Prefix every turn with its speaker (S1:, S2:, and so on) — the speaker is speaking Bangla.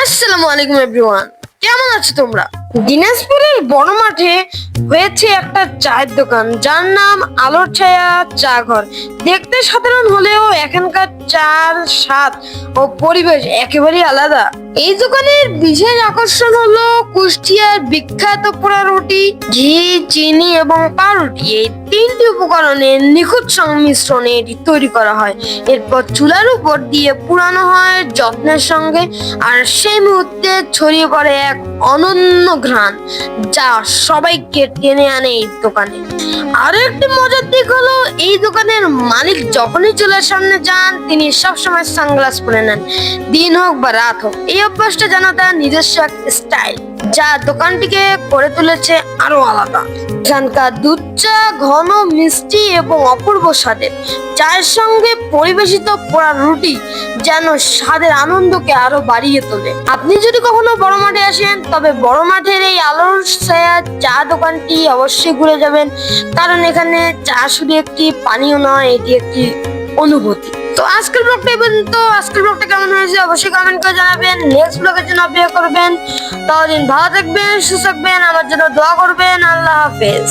S1: আসসালামু আলাইকুম এভরিওয়ান, কেমন আছো তোমরা? দিনাজপুরের বড় মাঠে হয়েছে একটা চায়ের দোকান যার নাম আলোর ছায়া চা ঘর। দেখতে সাধারণ হলেও এখানকার চার স্বাদ ও পরিবেশ একেবারেই আলাদা। এই দোকানের বিশেষ আকর্ষণ হলো কুষ্টিয়ার বিখ্যাত পোড়া রুটি, ঘি, চিনি এবং পাউরুটি। এই তিনটি উপকরণের নিখুঁত সংমিশ্রণে এটি তৈরি করা হয়। এরপর চুলার উপর দিয়ে পুরানো হয় যত্নের সঙ্গে, আর সেই মুহূর্তে ছড়িয়ে পড়ে এক অনন্য ঘ্রাণ যা সবাইকে টেনে আনে এই দোকানে। আরো একটি মজার দিক হলো এই দোকানের মালিক যখনই চুলার সামনে যান তিনি সবসময় সানগ্লাস পরে নেন, দিন হোক বা রাত হোক। এই অভ্যাসটা যেন তার নিজস্ব এক স্টাইল যা দোকানটিকে করে তুলেছে আরো আলাদা। এখানকার দুধ চা ঘন, মিষ্টি এবং অপূর্ব স্বাদের। চায়ের সঙ্গে পরিবেশিত পোড়া রুটি যেন স্বাদের আনন্দকে আরো বাড়িয়ে তোলে। আপনি যদি কখনো বড় মাঠে আসেন তবে বড় মাঠের এই আলোর ছায়া চা দোকানটি অবশ্যই ঘুরে যাবেন, কারণ এখানে চা শুধু একটি পানীয় নয়, এটি একটি অনুভূতি। তো আজকের ব্লগটা কেমন হয়েছে অবশ্যই কমেন্ট করে জানাবেন। নেক্সট ব্লগের জন্য অপেক্ষা করবেন। ততদিন ভালো থাকবেন, সুস্থ থাকবেন, আমার জন্য দোয়া করবেন। আল্লাহ হাফেজ।